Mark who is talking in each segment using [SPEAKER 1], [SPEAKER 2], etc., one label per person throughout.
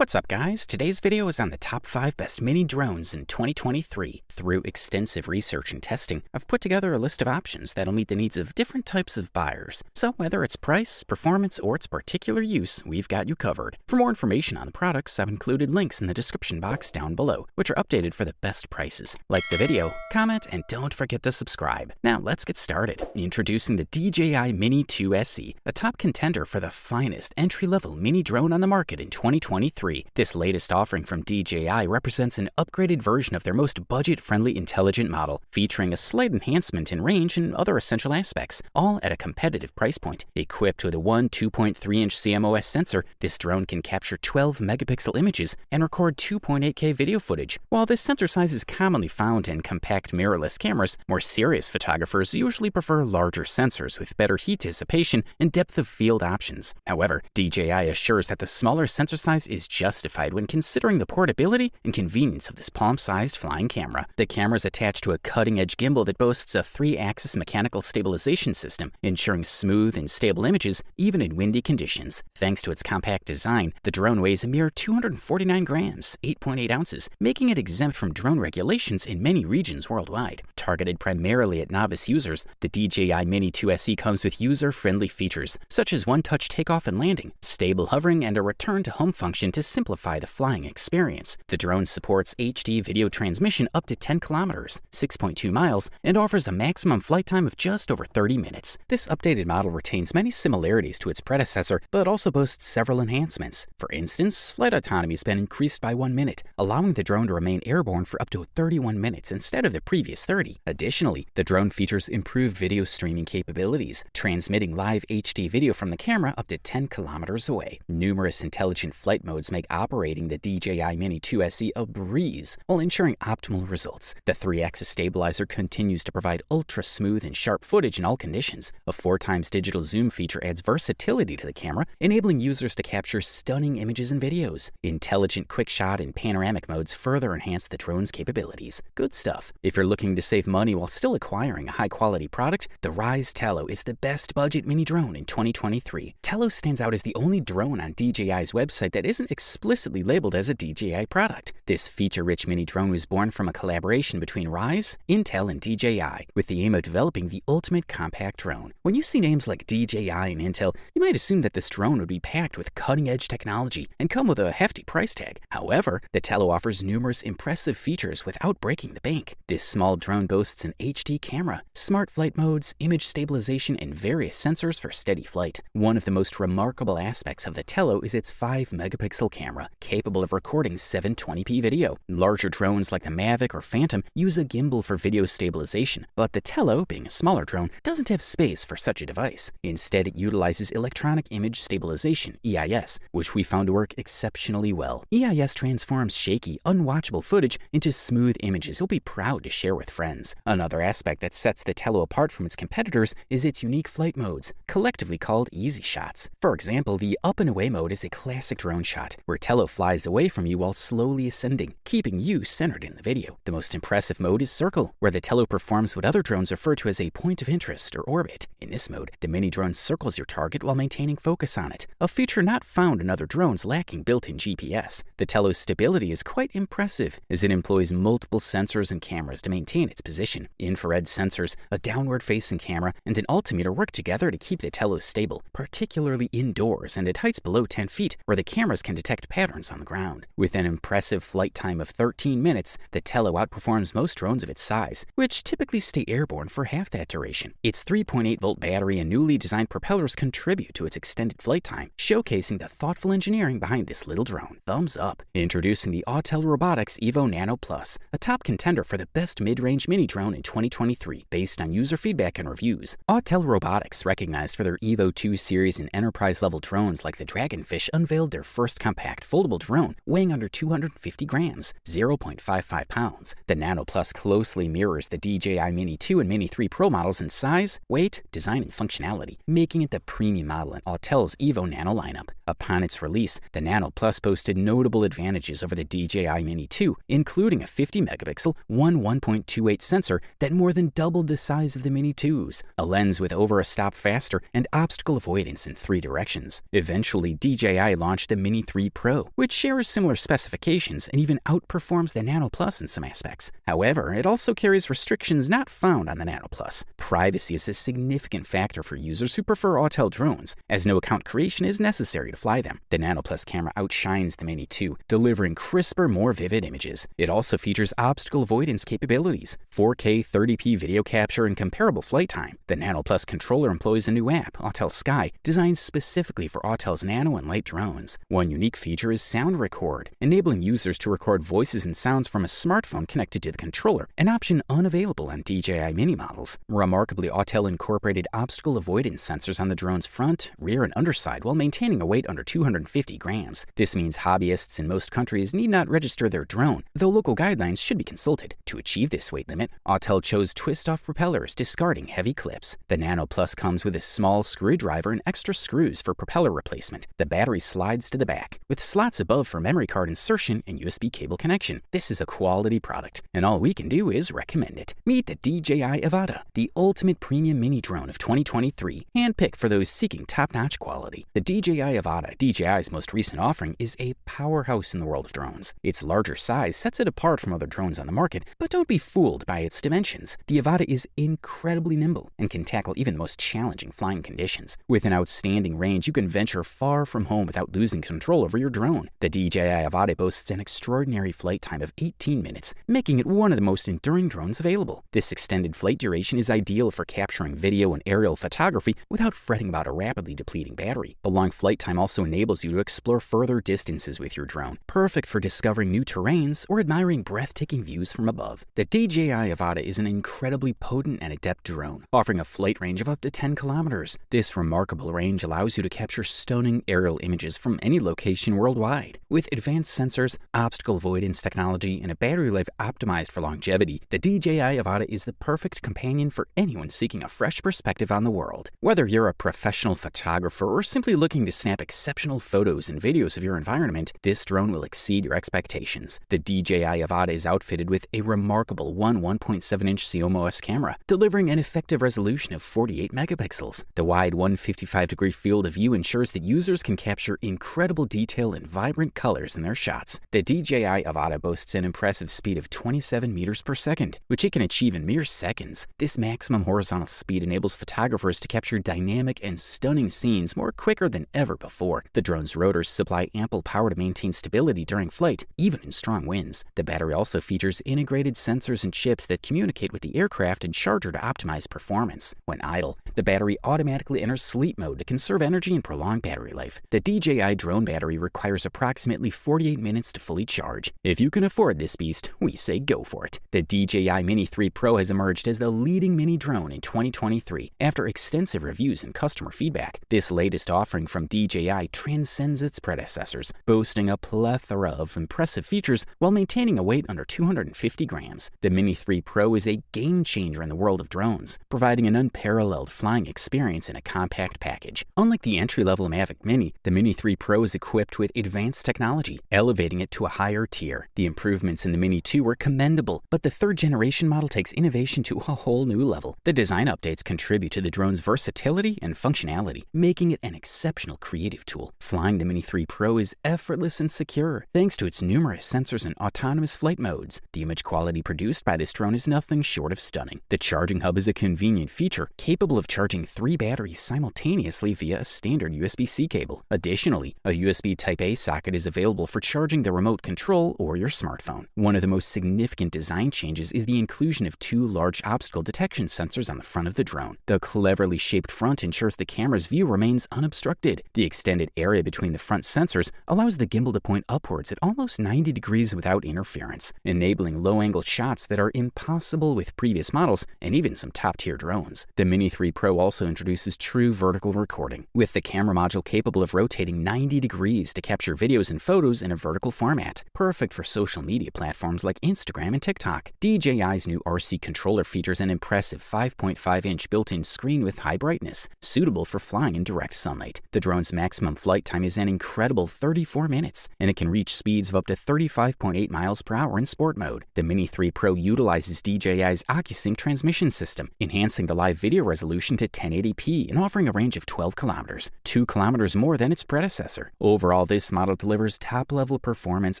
[SPEAKER 1] What's up, guys? Today's video is on the top 5 best mini drones in 2023. Through extensive research and testing, I've put together a list of options that'll meet the needs of different types of buyers. So whether it's price, performance, or its particular use, we've got you covered. For more information on the products, I've included links in the description box down below, which are updated for the best prices. Like the video, comment, and don't forget to subscribe. Now let's get started. Introducing the DJI Mini 2 SE, a top contender for the finest entry-level mini drone on the market in 2023. This latest offering from DJI represents an upgraded version of their most budget-friendly intelligent model, featuring a slight enhancement in range and other essential aspects, all at a competitive price point. Equipped with a 2.3-inch CMOS sensor, this drone can capture 12-megapixel images and record 2.8K video footage. While this sensor size is commonly found in compact mirrorless cameras, more serious photographers usually prefer larger sensors with better heat dissipation and depth of field options. However, DJI assures that the smaller sensor size is justified when considering the portability and convenience of this palm-sized flying camera. The camera is attached to a cutting-edge gimbal that boasts a 3-axis mechanical stabilization system, ensuring smooth and stable images even in windy conditions. Thanks to its compact design, the drone weighs a mere 249 grams, 8.8 ounces, making it exempt from drone regulations in many regions worldwide. Targeted primarily at novice users, the DJI Mini 2 SE comes with user-friendly features, such as one-touch takeoff and landing, stable hovering, and a return-to-home function to simplify the flying experience. The drone supports HD video transmission up to 10 kilometers, 6.2 miles, and offers a maximum flight time of just over 30 minutes. This updated model retains many similarities to its predecessor, but also boasts several enhancements. For instance, flight autonomy has been increased by 1 minute, allowing the drone to remain airborne for up to 31 minutes instead of the previous 30. Additionally, the drone features improved video streaming capabilities, transmitting live HD video from the camera up to 10 kilometers away. Numerous intelligent flight modes make operating the DJI Mini 2 SE a breeze while ensuring optimal results. The 3-axis stabilizer continues to provide ultra-smooth and sharp footage in all conditions. A 4x digital zoom feature adds versatility to the camera, enabling users to capture stunning images and videos. Intelligent quick shot and panoramic modes further enhance the drone's capabilities. Good stuff. If you're looking to save money while still acquiring a high-quality product, the Ryze Tello is the best budget mini drone in 2023. Tello stands out as the only drone on DJI's website that isn't explicitly labeled as a DJI product. This feature-rich mini drone was born from a collaboration between Ryze, Intel, and DJI, with the aim of developing the ultimate compact drone. When you see names like DJI and Intel, you might assume that this drone would be packed with cutting-edge technology and come with a hefty price tag. However, the Tello offers numerous impressive features without breaking the bank. This small drone boasts an HD camera, smart flight modes, image stabilization, and various sensors for steady flight. One of the most remarkable aspects of the Tello is its 5-megapixel camera, capable of recording 720p video. Larger drones like the Mavic or Phantom use a gimbal for video stabilization, but the Tello, being a smaller drone, doesn't have space for such a device. Instead, it utilizes electronic image stabilization, EIS, which we found to work exceptionally well. EIS transforms shaky, unwatchable footage into smooth images you'll be proud to share with friends. Another aspect that sets the Tello apart from its competitors is its unique flight modes, collectively called easy shots. For example, the up and away mode is a classic drone shot, where Tello flies away from you while slowly ascending, keeping you centered in the video. The most impressive mode is circle, where the Tello performs what other drones refer to as a point of interest or orbit. In this mode, the mini drone circles your target while maintaining focus on it, a feature not found in other drones lacking built-in GPS. The Tello's stability is quite impressive, as it employs multiple sensors and cameras to maintain its position. Infrared sensors, a downward-facing camera, and an altimeter work together to keep the Tello stable, particularly indoors and at heights below 10 feet, where the cameras can detect patterns on the ground. With an impressive flight time of 13 minutes, the Tello outperforms most drones of its size, which typically stay airborne for half that duration. Its 3.8-volt battery and newly designed propellers contribute to its extended flight time, showcasing the thoughtful engineering behind this little drone. Thumbs up. Introducing the Autel Robotics Evo Nano Plus, a top contender for the best mid-range mini drone in 2023, based on user feedback and reviews. Autel Robotics, recognized for their Evo 2 series and enterprise-level drones like the Dragonfish, unveiled their first compact foldable drone, weighing under 250 grams, 0.55 pounds. The Nano Plus closely mirrors the DJI Mini 2 and Mini 3 Pro models in size, weight, design, and functionality, making it the premium model in Autel's Evo Nano lineup. Upon its release, the Nano Plus boasted notable advantages over the DJI Mini 2, including a 50-megapixel 1.28 sensor that more than doubled the size of the Mini 2s, a lens with over a stop faster, and obstacle avoidance in 3 directions. Eventually, DJI launched the Mini 3 Pro, which shares similar specifications and even outperforms the Nano Plus in some aspects. However, it also carries restrictions not found on the Nano Plus. Privacy is a significant factor for users who prefer Autel drones, as no account creation is necessary to fly them. The Nano Plus camera outshines the Mini 2, delivering crisper, more vivid images. It also features obstacle avoidance capabilities, 4K 30p video capture, and comparable flight time. The Nano Plus controller employs a new app, Autel Sky, designed specifically for Autel's nano and light drones. One unique feature is Sound Record, enabling users to record voices and sounds from a smartphone connected to the controller, an option unavailable on DJI Mini models. Remarkably, Autel incorporated obstacle avoidance sensors on the drone's front, rear, and underside while maintaining a weight under 250 grams. This means hobbyists in most countries need not register their drone, though local guidelines should be consulted. To achieve this weight limit, Autel chose twist-off propellers, discarding heavy clips. The Nano Plus comes with a small screwdriver and extra screws for propeller replacement. The battery slides to the back, with slots above for memory card insertion and USB cable connection. This is a quality product, and all we can do is recommend it. Meet the DJI Avata, the ultimate premium mini drone of 2023, handpicked for those seeking top-notch quality. The DJI Avata, DJI's most recent offering, is a powerhouse in the world of drones. Its larger size sets it apart from other drones on the market, but don't be fooled by its dimensions. The Avata is incredibly nimble and can tackle even the most challenging flying conditions. With an outstanding range, you can venture far from home without losing control over your drone. The DJI Avata boasts an extraordinary flight time of 18 minutes, making it one of the most enduring drones available. This extended flight duration is ideal for capturing video and aerial photography without fretting about a rapidly depleting battery. The long flight time also enables you to explore further distances with your drone, perfect for discovering new terrains or admiring breathtaking views from above. The DJI Avata is an incredibly potent and adept drone, offering a flight range of up to 10 kilometers. This remarkable range allows you to capture stunning aerial images from any location worldwide. With advanced sensors, obstacle avoidance technology, and a battery life optimized for longevity, the DJI Avata is the perfect companion for anyone seeking a fresh perspective on the world. Whether you're a professional photographer or simply looking to snap exceptional photos and videos of your environment, this drone will exceed your expectations. The DJI Avata is outfitted with a remarkable 1.7-inch CMOS camera, delivering an effective resolution of 48 megapixels. The wide 155-degree field of view ensures that users can capture incredible detail and vibrant colors in their shots. The DJI Avata boasts an impressive speed of 27 meters per second, which it can achieve in mere seconds. This maximum horizontal speed enables photographers to capture dynamic and stunning scenes more quicker than ever before. The drone's rotors supply ample power to maintain stability during flight, even in strong winds. The battery also features integrated sensors and chips that communicate with the aircraft and charger to optimize performance. When idle, the battery automatically enters sleep mode to conserve energy and prolong battery life. The DJI drone battery requires approximately 48 minutes to fully charge. If you can afford this beast, we say go for it. The DJI Mini 3 Pro has emerged as the leading mini drone in 2023 after extensive reviews and customer feedback. This latest offering from DJI transcends its predecessors, boasting a plethora of impressive features while maintaining a weight under 250 grams. The Mini 3 Pro is a game changer in the world of drones, providing an unparalleled flying experience in a compact package. Unlike the entry-level Mavic Mini, the Mini 3 Pro is equipped with advanced technology, elevating it to a higher tier. The improvements in the Mini 2 were commendable, but the third-generation model takes innovation to a whole new level. The design updates contribute to the drone's versatility and functionality, making it an exceptional creative tool. Flying the Mini 3 Pro is effortless and secure, thanks to its numerous sensors and autonomous flight modes. The image quality produced by this drone is nothing short of stunning. The charging hub is a convenient feature, capable of charging 3 batteries simultaneously via a standard USB-C cable. Additionally, a USB Type-A socket is available for charging the remote control or your smartphone. One of the most significant design changes is the inclusion of 2 large obstacle detection sensors on the front of the drone. The cleverly shaped front ensures the camera's view remains unobstructed. The extended area between the front sensors allows the gimbal to point upwards at almost 90 degrees without interference, enabling low-angle shots that are impossible with previous models and even some top-tier drones. The Mini 3 Pro also introduces true vertical recording, with the camera module capable of rotating 90 degrees to capture videos and photos in a vertical format, perfect for social media platforms like Instagram and TikTok. DJI's new RC controller features an impressive 5.5-inch built-in screen with high brightness, suitable for flying in direct sunlight. The drone's maximum flight time is an incredible 34 minutes, and it can reach speeds of up to 35.8 miles per hour in sport mode. The Mini 3 Pro utilizes DJI's OcuSync transmission system, enhancing the live video resolution to 1080p and offering a range of 12 kilometers, 2 kilometers more than its predecessor. Overall, Overall, this model delivers top-level performance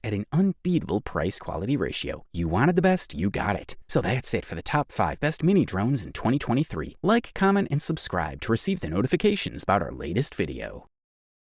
[SPEAKER 1] at an unbeatable price-quality ratio. You wanted the best, you got it. So that's it for the top 5 best mini drones in 2023. Like, comment, and subscribe to receive the notifications about our latest video.